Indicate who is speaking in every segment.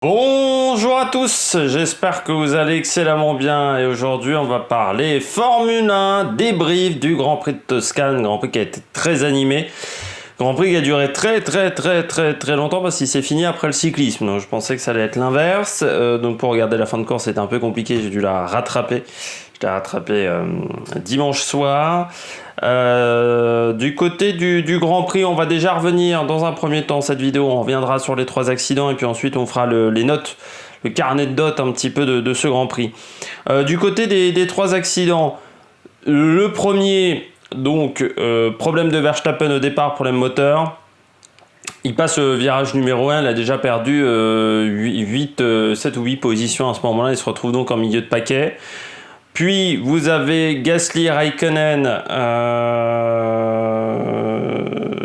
Speaker 1: Bonjour à tous, j'espère que vous allez excellemment bien et aujourd'hui on va parler Formule 1, débrief du Grand Prix de Toscane, Grand Prix qui a été très animé, Grand Prix qui a duré très longtemps parce qu'il s'est fini après le cyclisme, donc je pensais que ça allait être l'inverse, donc pour regarder la fin de course c'était un peu compliqué, j'ai dû la rattraper, je l'ai rattrapé dimanche soir. Du côté du Grand Prix, on va déjà revenir dans un premier temps cette vidéo, on reviendra sur les 3 accidents et puis ensuite on fera les notes, le carnet de notes un petit peu de ce Grand Prix. Du côté des 3 accidents, le premier, donc problème de Verstappen au départ, problème moteur. Il passe au virage numéro 1, il a déjà perdu 7 ou 8 positions à ce moment-là, il se retrouve donc en milieu de paquet. Puis vous avez Gasly, Raikkonen,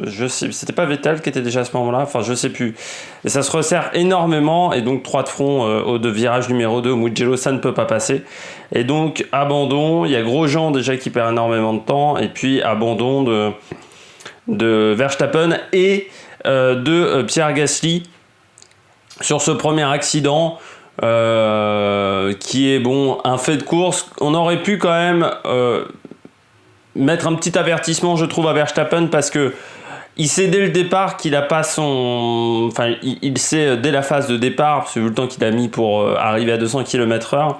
Speaker 1: je sais, c'était pas Vettel qui était déjà à ce moment-là, enfin je sais plus. Et ça se resserre énormément et donc 3 de front au virage numéro 2 au Mugello, ça ne peut pas passer. Et donc abandon, il y a Grosjean déjà qui perd énormément de temps et puis abandon de Verstappen et de Pierre Gasly sur ce premier accident. Qui est bon, un fait de course. On aurait pu quand même mettre un petit avertissement, je trouve, à Verstappen parce que il sait dès le départ qu'il a pas son. Enfin, il sait dès la phase de départ, parce que vu le temps qu'il a mis pour arriver à 200 km/h,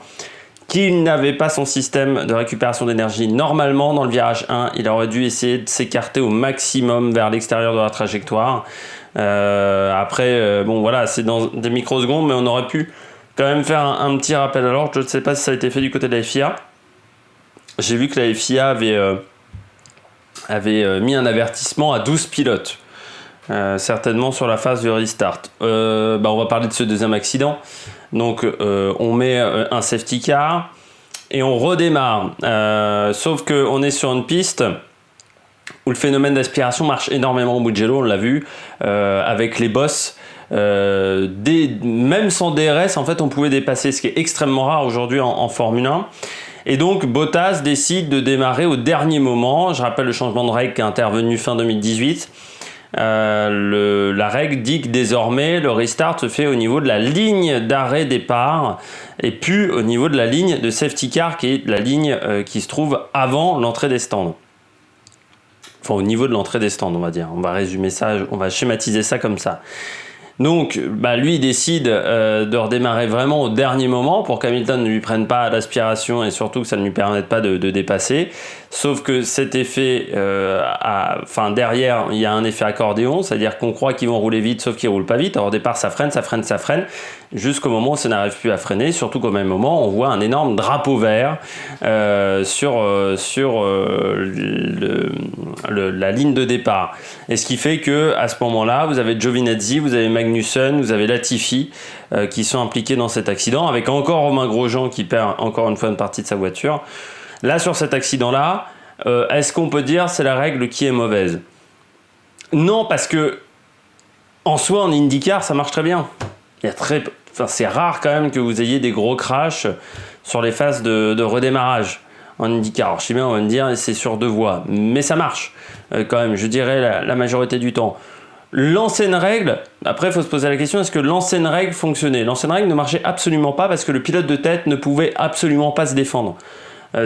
Speaker 1: qu'il n'avait pas son système de récupération d'énergie. Normalement, dans le virage 1, il aurait dû essayer de s'écarter au maximum vers l'extérieur de la trajectoire. Après, bon voilà, c'est dans des microsecondes, mais on aurait pu quand même faire un petit rappel à l'ordre. Je ne sais pas si ça a été fait du côté de la FIA. J'ai vu que la FIA avait mis un avertissement à 12 pilotes, certainement sur la phase du restart. On va parler de ce deuxième accident. Donc on met un safety car et on redémarre. Sauf qu'on est sur une piste où le phénomène d'aspiration marche énormément au Mugello, on l'a vu, avec les bosses. Même sans DRS, en fait, on pouvait dépasser, ce qui est extrêmement rare aujourd'hui en Formule 1. Et donc, Bottas décide de démarrer au dernier moment. Je rappelle le changement de règle qui est intervenu fin 2018. La règle dit que désormais, le restart se fait au niveau de la ligne d'arrêt départ et plus au niveau de la ligne de safety car, qui est la ligne qui se trouve avant l'entrée des stands. Enfin, au niveau de l'entrée des stands, on va dire. On va résumer ça, on va schématiser ça comme ça. Donc, lui, il décide de redémarrer vraiment au dernier moment pour qu'Hamilton ne lui prenne pas l'aspiration et surtout que ça ne lui permette pas de dépasser. Sauf que cet effet, derrière, il y a un effet accordéon, c'est-à-dire qu'on croit qu'ils vont rouler vite, sauf qu'ils ne roulent pas vite. Alors, au départ, ça freine, jusqu'au moment où ça n'arrive plus à freiner. Surtout qu'au même moment, on voit un énorme drapeau vert sur la ligne de départ. Et ce qui fait qu'à ce moment-là, vous avez Giovinazzi, vous avez Magnussen, vous avez Latifi qui sont impliqués dans cet accident, avec encore Romain Grosjean qui perd encore une fois une partie de sa voiture. Là, sur cet accident-là, est-ce qu'on peut dire c'est la règle qui est mauvaise? Non, parce que en soi, en IndyCar, ça marche très bien. C'est rare quand même que vous ayez des gros crashs sur les phases de redémarrage en IndyCar. Alors, je sais bien, on va me dire, c'est sur 2 voies, mais ça marche quand même, je dirais, la majorité du temps. L'ancienne règle, après il faut se poser la question, est-ce que l'ancienne règle fonctionnait? L'ancienne règle ne marchait absolument pas parce que le pilote de tête ne pouvait absolument pas se défendre.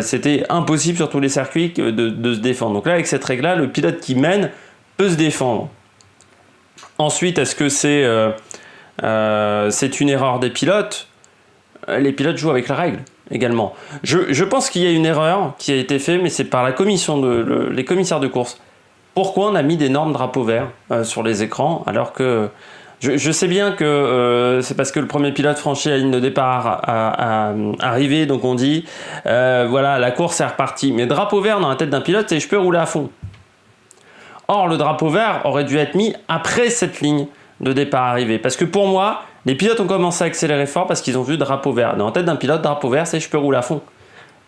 Speaker 1: C'était impossible sur tous les circuits de se défendre. Donc là, avec cette règle-là, le pilote qui mène peut se défendre. Ensuite, est-ce que c'est une erreur des pilotes? Les pilotes jouent avec la règle également. Je pense qu'il y a une erreur qui a été faite, mais c'est par la commission les commissaires de course. Pourquoi on a mis d'énormes drapeaux verts sur les écrans alors que je sais bien que c'est parce que le premier pilote franchit la ligne de départ à arriver, donc on dit voilà, la course est repartie. Mais drapeau vert dans la tête d'un pilote, c'est je peux rouler à fond. Or, le drapeau vert aurait dû être mis après cette ligne de départ arrivée. Parce que pour moi, les pilotes ont commencé à accélérer fort parce qu'ils ont vu drapeau vert. Dans la tête d'un pilote, drapeau vert, c'est je peux rouler à fond.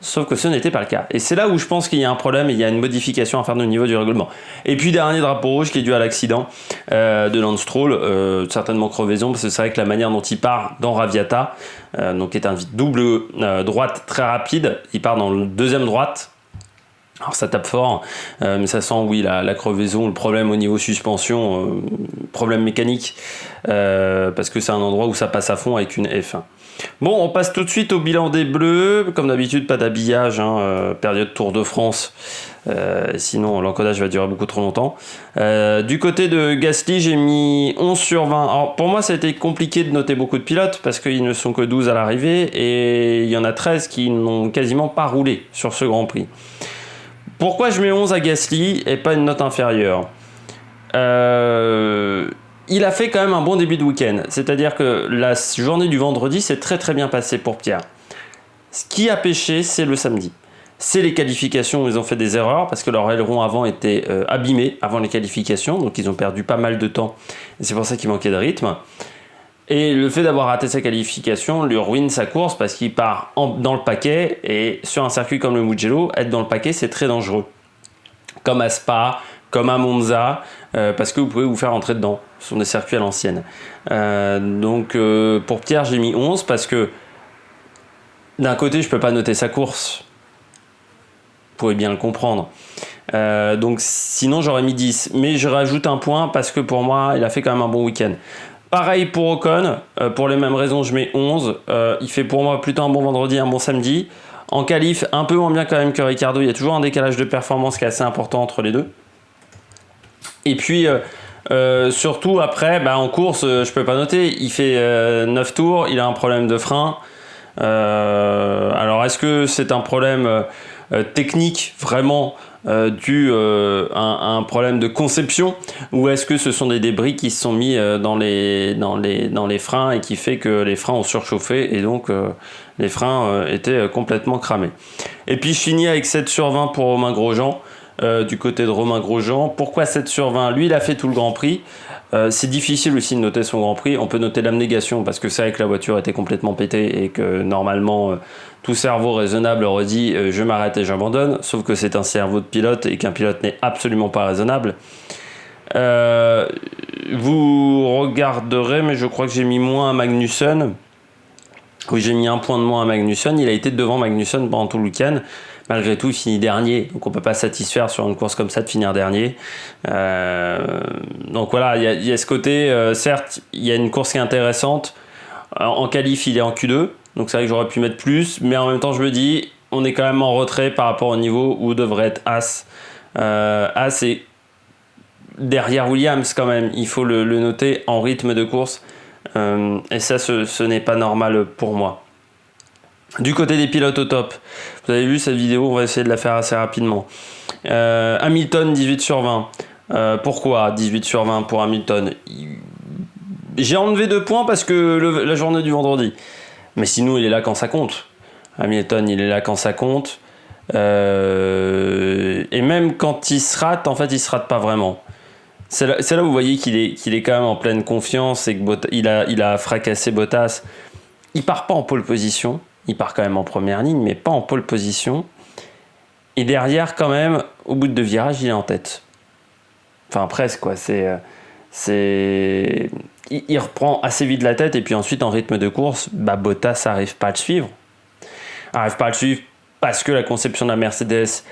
Speaker 1: Sauf que ce n'était pas le cas. Et c'est là où je pense qu'il y a un problème et il y a une modification à faire au niveau du règlement. Et puis dernier drapeau rouge qui est dû à l'accident de Lance Stroll, certainement crevaison, parce que c'est vrai que la manière dont il part dans Raviata, donc qui est un double droite très rapide, il part dans le deuxième droite, Alors ça tape fort, mais ça sent, oui, la crevaison, le problème au niveau suspension, problème mécanique, parce que c'est un endroit où ça passe à fond avec une F1. Bon, on passe tout de suite au bilan des Bleus. Comme d'habitude, pas d'habillage, période Tour de France. Sinon, l'encodage va durer beaucoup trop longtemps. Du côté de Gasly, j'ai mis 11 sur 20. Alors, pour moi, ça a été compliqué de noter beaucoup de pilotes parce qu'ils ne sont que 12 à l'arrivée et il y en a 13 qui n'ont quasiment pas roulé sur ce Grand Prix. Pourquoi je mets 11 à Gasly et pas une note inférieure ? Il a fait quand même un bon début de week-end. C'est-à-dire que la journée du vendredi s'est très très bien passée pour Pierre. Ce qui a pêché, c'est le samedi. C'est les qualifications où ils ont fait des erreurs parce que leur aileron avant était abîmé avant les qualifications. Donc ils ont perdu pas mal de temps. Et c'est pour ça qu'il manquait de rythme. Et le fait d'avoir raté sa qualification lui ruine sa course parce qu'il part dans le paquet. Et sur un circuit comme le Mugello, être dans le paquet, c'est très dangereux. Comme à Spa, comme à Monza, parce que vous pouvez vous faire entrer dedans. Ce sont des circuits à l'ancienne. Donc pour Pierre, j'ai mis 11 parce que d'un côté, je ne peux pas noter sa course. Vous pouvez bien le comprendre. Donc sinon, j'aurais mis 10. Mais je rajoute un point parce que pour moi, il a fait quand même un bon week-end. Pareil pour Ocon. Pour les mêmes raisons, je mets 11. Il fait pour moi plutôt un bon vendredi, un bon samedi. En qualif, un peu moins bien quand même que Ricciardo. Il y a toujours un décalage de performance qui est assez important entre les deux. Et puis, surtout après, en course, je peux pas noter. Il fait 9 tours, il a un problème de frein. Alors, est-ce que c'est un problème technique vraiment dû à un problème de conception, ou est-ce que ce sont des débris qui se sont mis dans les freins et qui fait que les freins ont surchauffé et donc les freins étaient complètement cramés. Et puis, je finis avec 7 sur 20 pour Romain Grosjean. Du côté de Romain Grosjean. Pourquoi 7 sur 20 ? Lui, il a fait tout le Grand Prix. C'est difficile aussi de noter son Grand Prix. On peut noter l'abnégation parce que c'est vrai que la voiture était complètement pétée et que normalement, tout cerveau raisonnable aurait dit je m'arrête et j'abandonne. Sauf que c'est un cerveau de pilote et qu'un pilote n'est absolument pas raisonnable. Vous regarderez, mais je crois que j'ai mis moins à Magnussen. Oui, j'ai mis un point de moins à Magnussen. Il a été devant Magnussen pendant tout le week-end. Malgré tout, il finit dernier. Donc, on ne peut pas satisfaire sur une course comme ça de finir dernier. Donc, voilà, il y a ce côté. Certes, il y a une course qui est intéressante. En qualif, il est en Q2. Donc, c'est vrai que j'aurais pu mettre plus. Mais en même temps, je me dis, on est quand même en retrait par rapport au niveau où devrait être As. As est derrière Williams quand même. Il faut le noter en rythme de course. Et ça, ce n'est pas normal pour moi. Du côté des pilotes au top, vous avez vu cette vidéo, on va essayer de la faire assez rapidement. Hamilton, 18 sur 20. Pourquoi 18 sur 20 pour Hamilton ? J'ai enlevé 2 points parce que la journée du vendredi. Mais sinon, il est là quand ça compte. Hamilton, il est là quand ça compte. Et même quand il se rate, en fait, il se rate pas vraiment. C'est là où vous voyez qu'il est quand même en pleine confiance et qu'il a fracassé Bottas. Il part pas en pole position. Il part quand même en première ligne, mais pas en pole position. Et derrière, quand même, au bout de 2 virages, il est en tête. Enfin, presque, quoi. Il reprend assez vite la tête, et puis ensuite, en rythme de course, Bottas n'arrive pas à le suivre. N'arrive pas à le suivre parce que la conception de la Mercedes,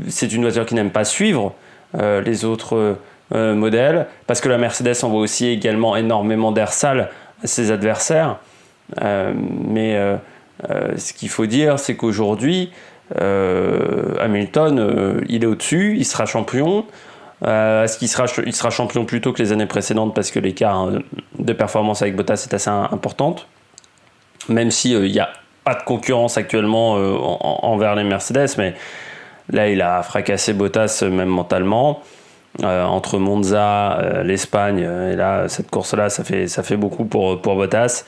Speaker 1: c'est une voiture qui n'aime pas suivre les autres modèles, parce que la Mercedes envoie aussi également énormément d'air sale à ses adversaires. Ce qu'il faut dire, c'est qu'aujourd'hui, Hamilton, il est au-dessus, il sera champion. Il sera champion plus tôt que les années précédentes parce que l'écart de performance avec Bottas est assez importante. Même si il n'y a pas de concurrence actuellement envers les Mercedes, mais là, il a fracassé Bottas même mentalement. Entre Monza, l'Espagne, et là, cette course-là, ça fait beaucoup pour Bottas.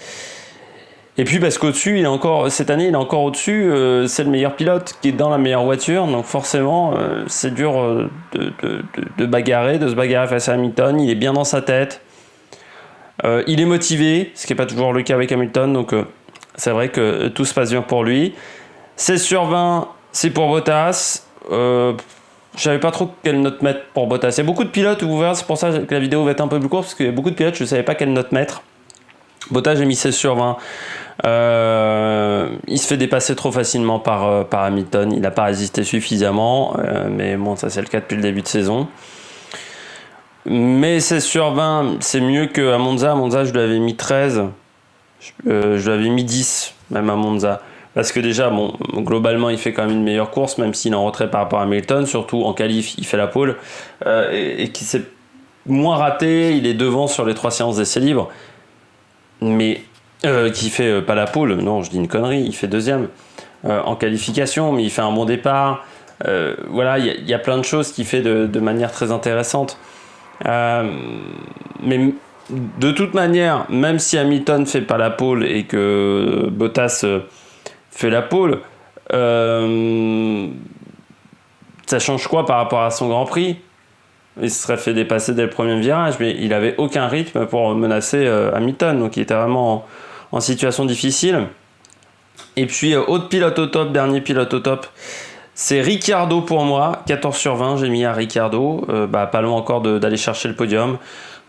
Speaker 1: Et puis parce qu'au-dessus, cette année, il est encore au-dessus, c'est le meilleur pilote qui est dans la meilleure voiture, donc forcément, c'est dur de se bagarrer face à Hamilton. Il est bien dans sa tête, il est motivé, ce qui n'est pas toujours le cas avec Hamilton, donc c'est vrai que tout se passe bien pour lui. 16 sur 20, c'est pour Bottas. Je savais pas trop quelle note mettre pour Bottas. Il y a beaucoup de pilotes, vous verrez, c'est pour ça que la vidéo va être un peu plus courte, parce qu'il y a beaucoup de pilotes, je ne savais pas quelle note mettre. Bottas, j'ai mis 16 sur 20. Il se fait dépasser trop facilement par Hamilton. Il n'a pas résisté suffisamment. Mais bon, ça c'est le cas depuis le début de saison. Mais 16 sur 20, c'est mieux qu'à Monza. À Monza, je lui avais mis 13. Je lui avais mis 10, même à Monza. Parce que déjà, bon, globalement, il fait quand même une meilleure course, même s'il est en retrait par rapport à Hamilton. Surtout en qualif, il fait la pole. Et qui s'est moins raté. Il est devant sur les 3 séances d'essais libres. Mais qui fait pas la pole. Non, je dis une connerie. Il fait deuxième en qualification, mais il fait un bon départ. Voilà, il y a plein de choses qu'il fait de manière très intéressante. Mais de toute manière, même si Hamilton fait pas la pole et que Bottas fait la pole, ça change quoi par rapport à son Grand Prix? Il se serait fait dépasser dès le premier virage, mais il avait aucun rythme pour menacer Hamilton, donc il était vraiment en situation difficile. Et puis autre pilote au top, dernier pilote au top, c'est Ricciardo pour moi, 14 sur 20, j'ai mis à Ricciardo, pas loin encore d'aller chercher le podium.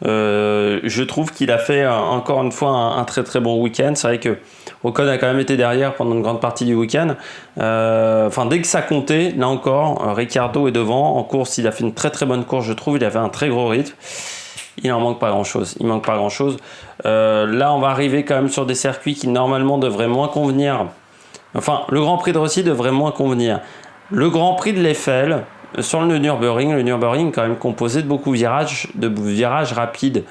Speaker 1: Je trouve qu'il a fait encore une fois un très très bon week-end. C'est vrai que Ocon a quand même été derrière pendant une grande partie du week-end. Dès que ça comptait, là encore, Ricciardo est devant. En course, il a fait une très très bonne course, je trouve. Il avait un très gros rythme. Il en manque pas grand-chose. Là, on va arriver quand même sur des circuits qui normalement devraient moins convenir. Enfin, le Grand Prix de Russie devrait moins convenir. Le Grand Prix de l'Eiffel, sur le Nürburgring quand même composé de beaucoup de virages rapides.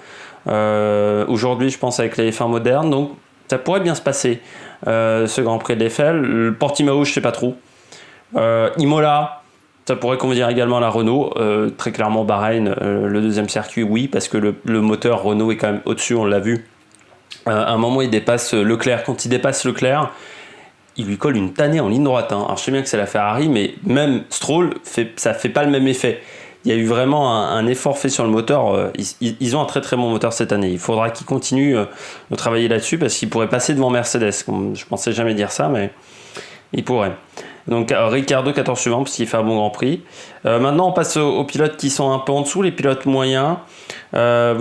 Speaker 1: Aujourd'hui, je pense avec les F1 modernes, donc ça pourrait bien se passer, ce Grand Prix de l'Eiffel. Le Portimao, je sais pas trop. Imola, ça pourrait convenir également à la Renault. Très clairement, Bahreïn, le deuxième circuit, oui, parce que le moteur Renault est quand même au-dessus, on l'a vu. À un moment, il dépasse Leclerc. Quand il dépasse Leclerc, il lui colle une tannée en ligne droite. Alors je sais bien que c'est la Ferrari, mais même Stroll, ça fait pas le même effet. Il y a eu vraiment un effort fait sur le moteur. Ils ont un très très bon moteur cette année. Il faudra qu'ils continuent de travailler là-dessus parce qu'ils pourraient passer devant Mercedes. Je pensais jamais dire ça, mais ils pourraient. Donc Ricciardo 14 suivant parce qu'il fait un bon Grand Prix. Maintenant on passe aux pilotes qui sont un peu en dessous, les pilotes moyens. Vous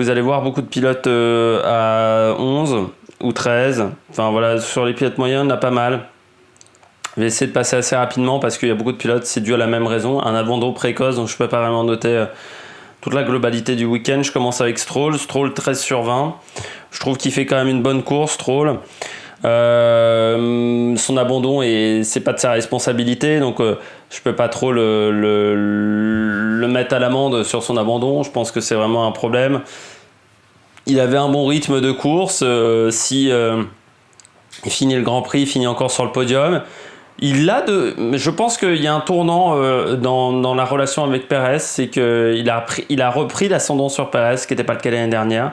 Speaker 1: allez voir beaucoup de pilotes à 11 ou 13. Enfin voilà, sur les pilotes moyens, on a pas mal. Je vais essayer de passer assez rapidement parce qu'il y a beaucoup de pilotes, c'est dû à la même raison, un abandon précoce, donc je ne peux pas vraiment noter toute la globalité du week-end. Je commence avec Stroll 13 sur 20. Je trouve qu'il fait quand même une bonne course, Stroll. Son abandon, c'est pas de sa responsabilité, donc je peux pas trop le mettre à l'amende sur son abandon. Je pense que c'est vraiment un problème. Il avait un bon rythme de course. Il finit le Grand Prix, il finit encore sur le podium. Je pense qu'il y a un tournant dans la relation avec Pérez, c'est qu'il a repris l'ascendant sur Pérez, ce qui n'était pas le cas l'année dernière.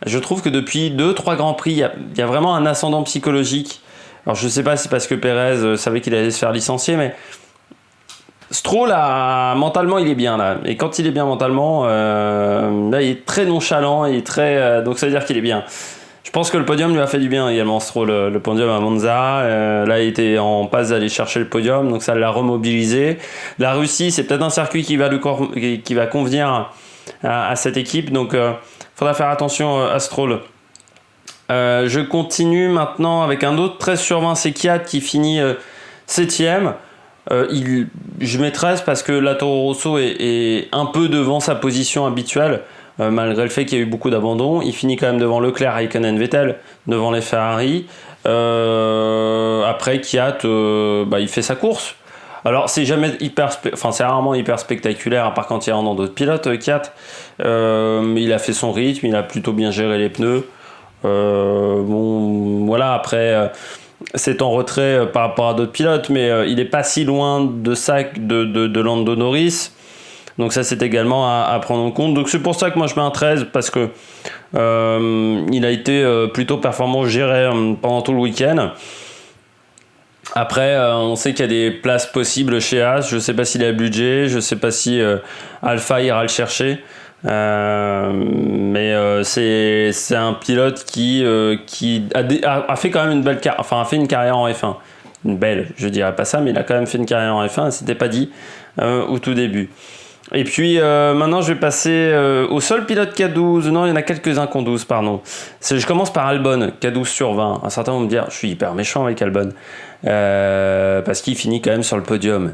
Speaker 1: Je trouve que depuis 2-3 Grands Prix, il y a vraiment un ascendant psychologique. Alors je ne sais pas si c'est parce que Pérez savait qu'il allait se faire licencier, mais Stroll, mentalement, il est bien là. Et quand il est bien mentalement, là, il est très nonchalant, donc ça veut dire qu'il est bien. Je pense que le podium lui a fait du bien également, Stroll, le podium à Monza. Là, il était en passe d'aller chercher le podium, donc ça l'a remobilisé. La Russie, c'est peut-être un circuit qui va convenir à cette équipe, donc il faudra faire attention à Stroll. Je continue maintenant avec un autre 13 sur 20, c'est Kvyat qui finit 7ème. Je mets 13 parce que la Toro Rosso est un peu devant sa position habituelle. Malgré le fait qu'il y a eu beaucoup d'abandon, il finit quand même devant Leclerc, Raikkonen, Vettel, devant les Ferrari. Après, Kvyat, il fait sa course. Alors, c'est rarement hyper spectaculaire, à part quand il y a dans d'autres pilotes, Kvyat. Mais il a fait son rythme, il a plutôt bien géré les pneus. Voilà, après, c'est en retrait par rapport à d'autres pilotes, mais il n'est pas si loin de ça de Lando Norris. Donc ça, c'est également à prendre en compte. Donc c'est pour ça que moi je mets un 13, parce que il a été plutôt performant géré pendant tout le week-end. Après, on sait qu'il y a des places possibles chez Haas. Je ne sais pas s'il a le budget, je ne sais pas si Alpha ira le chercher. Mais c'est un pilote qui a fait quand même une belle carrière, enfin a fait une carrière en F1. Une belle, je dirais pas ça, mais il a quand même fait une carrière en F1, et c'était pas dit au tout début. Et puis maintenant, je vais passer au seul pilote K12. Non, il y en a quelques-uns qui ont 12, pardon. Je commence par Albon, K12 sur 20. Certains vont me dire, je suis hyper méchant avec Albon. Parce qu'il finit quand même sur le podium.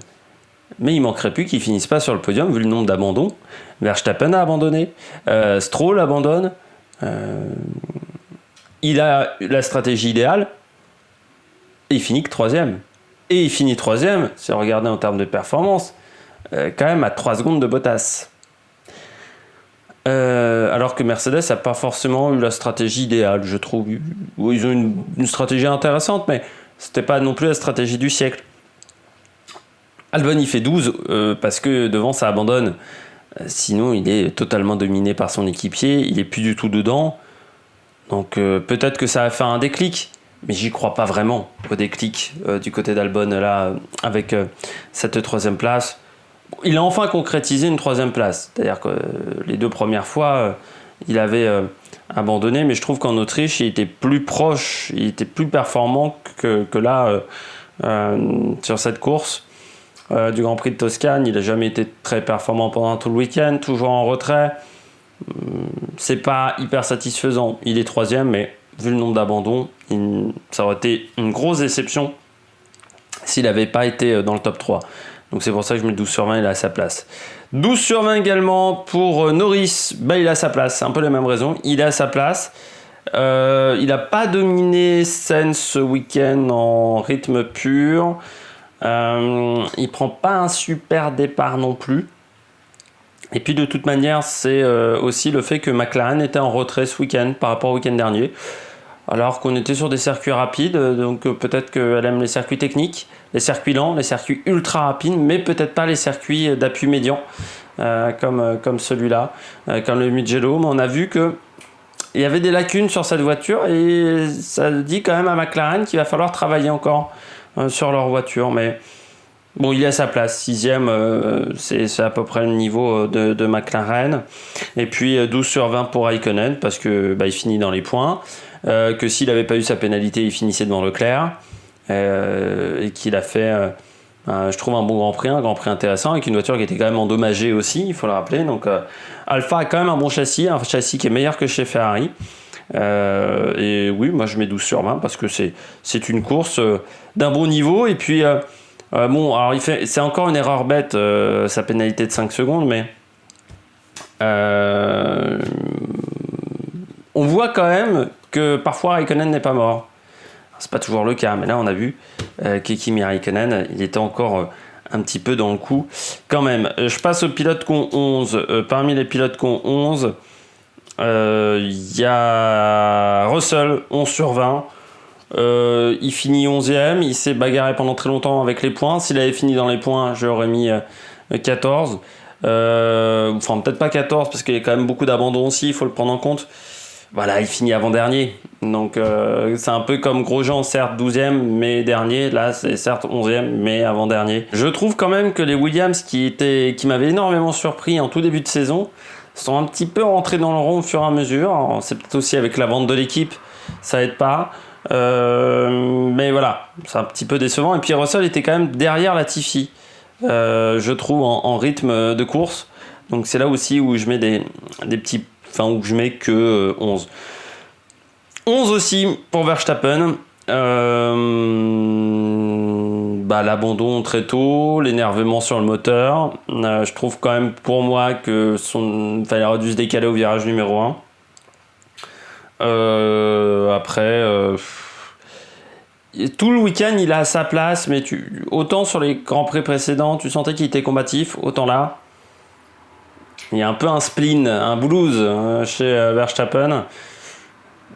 Speaker 1: Mais il manquerait plus qu'il finisse pas sur le podium, vu le nombre d'abandons. Verstappen a abandonné. Stroll abandonne. Il a la stratégie idéale. Et il finit que 3ème. Et il finit 3ème, si on regarde en termes de performance, quand même à 3 secondes de Bottas. Alors que Mercedes n'a pas forcément eu la stratégie idéale, je trouve. Ils ont une stratégie intéressante, mais c'était pas non plus la stratégie du siècle. Albon il fait 12 parce que devant ça abandonne. Sinon il est totalement dominé par son équipier, il est plus du tout dedans. Donc peut-être que ça a fait un déclic. Mais j'y crois pas vraiment au déclic du côté d'Albon là avec cette 3ème place. Il a enfin concrétisé une 3ème place. C'est-à-dire que les 2 premières fois, il avait abandonné, mais je trouve qu'en Autriche, il était plus proche, il était plus performant que là sur cette course du Grand Prix de Toscane. Il n'a jamais été très performant pendant tout le week-end, toujours en retrait. C'est pas hyper satisfaisant. Il est 3ème, mais vu le nombre d'abandons, ça aurait été une grosse déception s'il n'avait pas été dans le top 3. Donc c'est pour ça que je mets 12 sur 20, il a sa place. 12 sur 20 également pour Norris, il a sa place, c'est un peu la même raison, il a sa place. Il n'a pas dominé Sainz ce week-end en rythme pur. Il prend pas un super départ non plus. Et puis de toute manière, c'est aussi le fait que McLaren était en retrait ce week-end par rapport au week-end dernier. Alors qu'on était sur des circuits rapides, donc peut-être qu'elle aime les circuits techniques, les circuits lents, les circuits ultra rapides, mais peut-être pas les circuits d'appui médian, comme celui-là, comme le Mugello. Mais on a vu qu'il y avait des lacunes sur cette voiture et ça dit quand même à McLaren qu'il va falloir travailler encore sur leur voiture. Mais bon, il est à sa place, 6ème, c'est à peu près le niveau de McLaren. Et puis 12 sur 20 pour Raikkonen, parce que il finit dans les points. Que s'il n'avait pas eu sa pénalité, il finissait devant Leclerc. Et qu'il a fait, je trouve, un bon Grand Prix, un Grand Prix intéressant, avec une voiture qui était quand même endommagée aussi, il faut le rappeler. Donc Alpha a quand même un bon châssis, un châssis qui est meilleur que chez Ferrari. Et oui, moi je mets 12 sur 20, parce que c'est une course d'un bon niveau. Et puis... bon, alors c'est encore une erreur bête, sa pénalité de 5 secondes, mais on voit quand même que parfois Raikkonen n'est pas mort. C'est pas toujours le cas, mais là on a vu qu'Kimi Raikkonen, il était encore un petit peu dans le coup. Quand même, je passe aux pilotes qui ont 11. Parmi les pilotes qui ont 11, il y a Russell, 11 sur 20. Il finit 11ème, il s'est bagarré pendant très longtemps avec les points. S'il avait fini dans les points, j'aurais mis 14. Enfin, peut-être pas 14, parce qu'il y a quand même beaucoup d'abandons aussi, il faut le prendre en compte. Voilà, il finit avant-dernier. Donc, c'est un peu comme Grosjean, certes 12ème, mais dernier. Là, c'est certes 11ème, mais avant-dernier. Je trouve quand même que les Williams, qui m'avaient énormément surpris en tout début de saison, sont un petit peu rentrés dans le rond au fur et à mesure. Alors, c'est peut-être aussi avec la vente de l'équipe, ça aide pas. Mais voilà, c'est un petit peu décevant. Et puis Russell était quand même derrière Latifi, je trouve, en rythme de course. Donc c'est là aussi où je mets des petits... Enfin, où je mets que 11. 11 aussi pour Verstappen. L'abandon très tôt, l'énervement sur le moteur. Je trouve quand même pour moi que il aurait dû se décaler au virage numéro 1. Après, tout le week-end il a sa place, mais autant sur les Grands Prix précédents tu sentais qu'il était combatif, autant là il y a un peu un spleen, un blues chez Verstappen.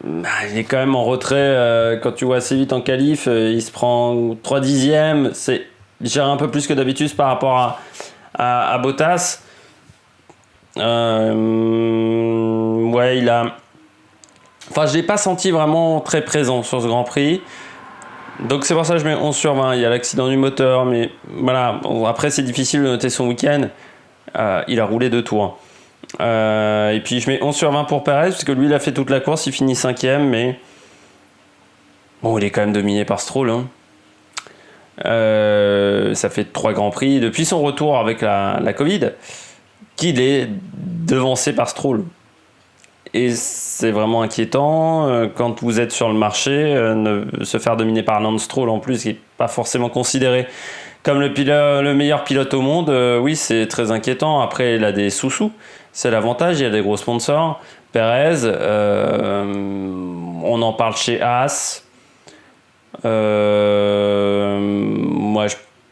Speaker 1: Il est quand même en retrait quand tu vois assez vite en qualif, il se prend 3 dixièmes, il gère un peu plus que d'habitude par rapport à Bottas. Ouais, il a... Enfin, je l'ai pas senti vraiment très présent sur ce Grand Prix. Donc c'est pour ça que je mets 11 sur 20. Il y a l'accident du moteur, mais voilà. Bon, après, c'est difficile de noter son week-end. Il a roulé 2 tours. Et puis je mets 11 sur 20 pour Perez, parce que lui, il a fait toute la course. Il finit 5ème, mais... Bon, il est quand même dominé par Stroll. Hein. Ça fait 3 Grands Prix. Depuis son retour avec la Covid, qu'il est devancé par Stroll. Et c'est vraiment inquiétant quand vous êtes sur le marché, se faire dominer par Lance Stroll en plus, qui n'est pas forcément considéré comme le meilleur pilote au monde. Oui, c'est très inquiétant. Après, il a des sous-sous, c'est l'avantage, il y a des gros sponsors. Perez, on en parle chez Haas.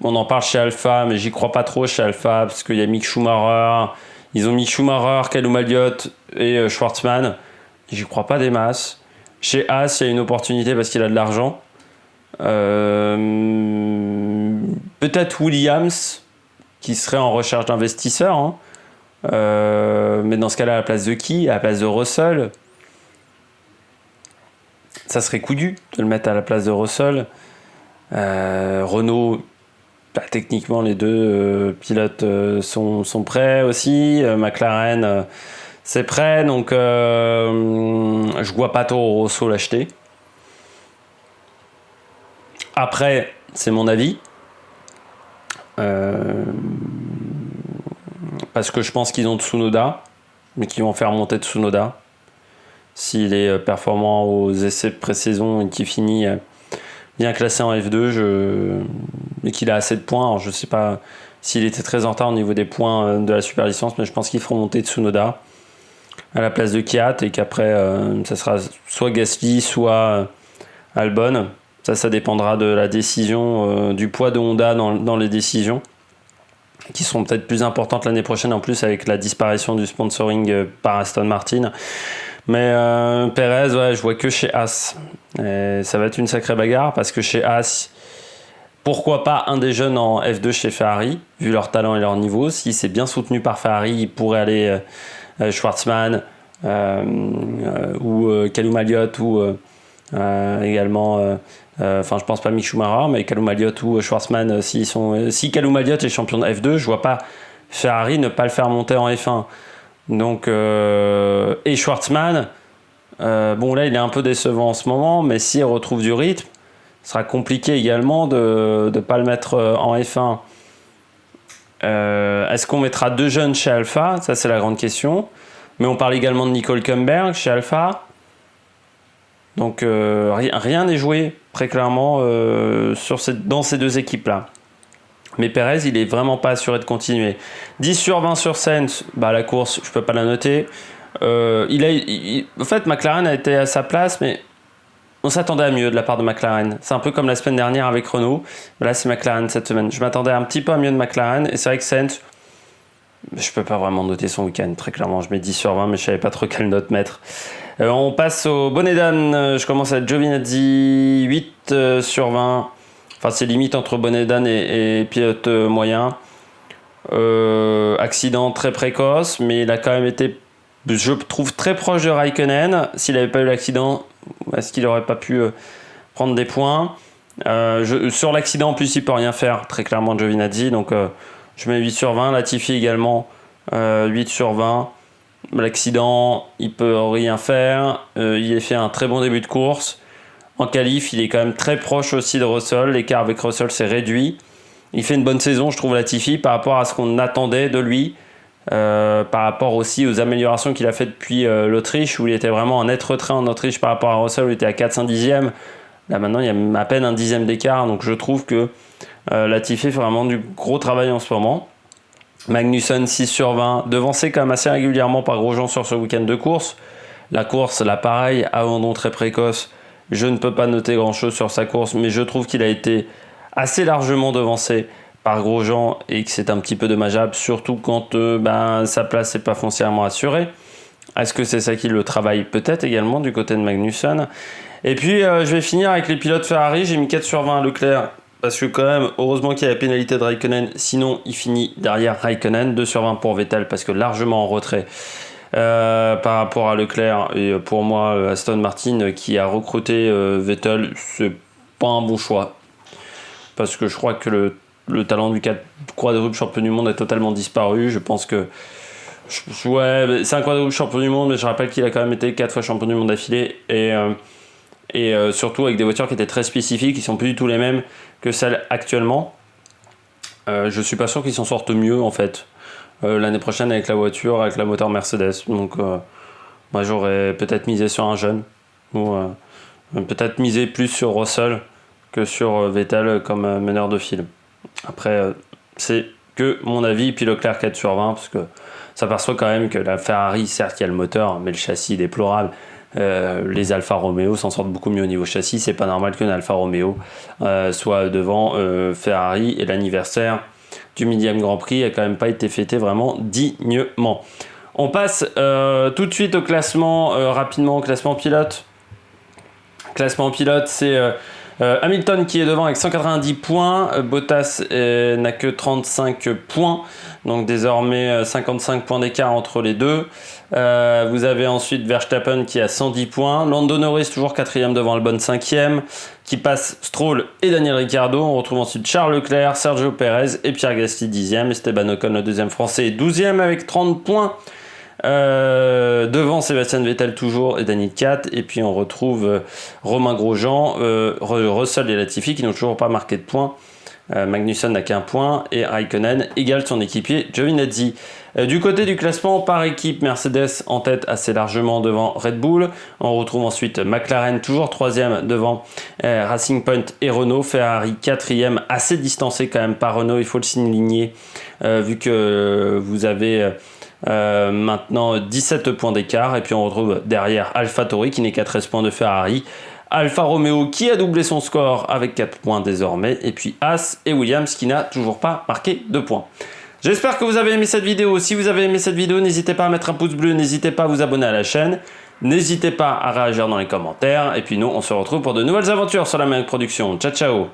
Speaker 1: On en parle chez Alpha, mais j'y crois pas trop chez Alpha, parce qu'il y a Mick Schumacher. Ils ont mis Schumacher, Callum Elliott et Schwartzman. J'y crois pas des masses. Chez Haas, il y a une opportunité parce qu'il a de l'argent. Peut-être Williams, qui serait en recherche d'investisseurs. Hein. Mais dans ce cas-là, à la place de qui ? À la place de Russell ? Ça serait couillu de le mettre à la place de Russell. Renault, techniquement, les deux pilotes sont prêts aussi. McLaren, c'est prêt. Donc, je vois pas Toro Rosso l'acheter. Après, c'est mon avis. Parce que je pense qu'ils ont Tsunoda, mais qu'ils vont faire monter Tsunoda. S'il est performant aux essais de pré-saison et qu'il finit bien classé en F2, et qu'il a assez de points. Alors, je ne sais pas s'il était très en retard au niveau des points de la super licence, mais je pense qu'ils feront monter Tsunoda à la place de Kvyat et qu'après, ça sera soit Gasly, soit Albon. Ça dépendra de la décision, du poids de Honda dans les décisions, qui seront peut-être plus importantes l'année prochaine, en plus avec la disparition du sponsoring par Aston Martin. Mais Perez, ouais, je vois que chez Haas. Et ça va être une sacrée bagarre parce que chez Haas, pourquoi pas un des jeunes en F2 chez Ferrari, vu leur talent et leur niveau. Si c'est bien soutenu par Ferrari, il pourrait aller Schwartzman ou Callum Elliott ou également... je pense pas Mick Schumacher, mais Callum Elliott ou Schwartzman, si Callum Elliott est champion de F2, je vois pas Ferrari ne pas le faire monter en F1. Donc, et Schwartzman, bon là il est un peu décevant en ce moment, mais s'il retrouve du rythme, ce sera compliqué également de ne pas le mettre en F1. Est-ce qu'on mettra deux jeunes chez Alpha ? Ça c'est la grande question. Mais on parle également de Nicole Kümberg chez Alpha. Donc rien n'est joué très clairement dans ces deux équipes-là. Mais Perez, il est vraiment pas assuré de continuer. 10 sur 20 sur Sainz, la course, je peux pas la noter. En fait, McLaren a été à sa place, mais on s'attendait à mieux de la part de McLaren. C'est un peu comme la semaine dernière avec Renault. Là, c'est McLaren cette semaine. Je m'attendais un petit peu à mieux de McLaren. Et c'est vrai que Sainz, je peux pas vraiment noter son week-end. Très clairement, je mets 10 sur 20, mais je savais pas trop quelle note mettre. On passe au bonnet d'âne. Je commence à Giovinazzi, 8 sur 20. Enfin, c'est limite entre bonnet d'âne et pilote moyen. Accident très précoce, mais il a quand même été, je trouve, très proche de Raikkonen. S'il n'avait pas eu l'accident, est-ce qu'il n'aurait pas pu prendre des points ? Sur l'accident, en plus, il ne peut rien faire, très clairement, Giovinazzi. Donc, je mets 8 sur 20. Latifi également, 8 sur 20. L'accident, il peut rien faire. Il a fait un très bon début de course. En qualif, il est quand même très proche aussi de Russell. L'écart avec Russell s'est réduit. Il fait une bonne saison, je trouve, Latifi, par rapport à ce qu'on attendait de lui. Par rapport aussi aux améliorations qu'il a fait depuis l'Autriche, où il était vraiment en net retrait en Autriche par rapport à Russell, où il était à 4-5 dixièmes. Là, maintenant, il y a à peine un dixième d'écart. Donc, je trouve que Latifi fait vraiment du gros travail en ce moment. Magnussen, 6 sur 20. Devancé quand même assez régulièrement par Grosjean sur ce week-end de course. La course, là, pareil, abandon très précoce. Je ne peux pas noter grand-chose sur sa course, mais je trouve qu'il a été assez largement devancé par Grosjean et que c'est un petit peu dommageable, surtout quand sa place n'est pas foncièrement assurée. Est-ce que c'est ça qui le travaille ? Peut-être également du côté de Magnussen. Et puis, je vais finir avec les pilotes Ferrari. J'ai mis 4 sur 20 à Leclerc, parce que quand même, heureusement qu'il y a la pénalité de Raikkonen. Sinon, il finit derrière Raikkonen. 2 sur 20 pour Vettel, parce que largement en retrait. Par rapport à Leclerc et pour moi Aston Martin qui a recruté Vettel, c'est pas un bon choix parce que je crois que le talent du quadruple champion du monde est totalement disparu. Je pense que c'est un quadruple champion du monde, mais je rappelle qu'il a quand même été 4 fois champion du monde d'affilée et surtout avec des voitures qui étaient très spécifiques, qui sont plus du tout les mêmes que celles actuellement. Je suis pas sûr qu'ils s'en sortent mieux en fait. l'année prochaine avec la voiture, avec la moteur Mercedes. Donc moi j'aurais peut-être misé sur un jeune, ou peut-être misé plus sur Russell que sur Vettel comme meneur de file. Après, c'est que mon avis, puis Leclerc 4 sur 20, parce que ça perçoit quand même que la Ferrari, certes il y a le moteur, mais le châssis est déplorable. Les Alfa Romeo s'en sortent beaucoup mieux au niveau châssis. C'est pas normal qu'une Alfa Romeo soit devant Ferrari, et l'anniversaire du millième Grand Prix a quand même pas été fêté vraiment dignement. On passe tout de suite au classement, rapidement au classement pilote. Classement pilote, c'est Hamilton qui est devant avec 190 points, Bottas n'a que 35 points, donc désormais 55 points d'écart entre les deux. Vous avez ensuite Verstappen qui a 110 points, Lando Norris toujours 4ème devant Albon 5ème, qui passe Stroll et Daniel Ricciardo. On retrouve ensuite Charles Leclerc, Sergio Perez et Pierre Gasly 10ème, Esteban Ocon le deuxième français 12ème avec 30 points. Devant Sébastien Vettel toujours et Daniel 4, et puis on retrouve Romain Grosjean, Russell et Latifi qui n'ont toujours pas marqué de points. Magnussen n'a qu'un point et Raikkonen égale son équipier Giovinazzi. Du côté du classement par équipe, Mercedes en tête assez largement devant Red Bull. On retrouve ensuite McLaren toujours 3ème devant Racing Point et Renault. Ferrari 4ème, assez distancé quand même par Renault, il faut le signaler vu que vous avez maintenant 17 points d'écart, et puis on retrouve derrière AlphaTauri qui n'est qu'à 13 points de Ferrari, Alfa Romeo qui a doublé son score avec 4 points désormais, et puis Haas et Williams qui n'a toujours pas marqué de points. J'espère que vous avez aimé cette vidéo. Si vous avez aimé cette vidéo, n'hésitez pas à mettre un pouce bleu, n'hésitez pas à vous abonner à la chaîne, n'hésitez pas à réagir dans les commentaires, et puis nous on se retrouve pour de nouvelles aventures sur la Méric Production. Ciao ciao.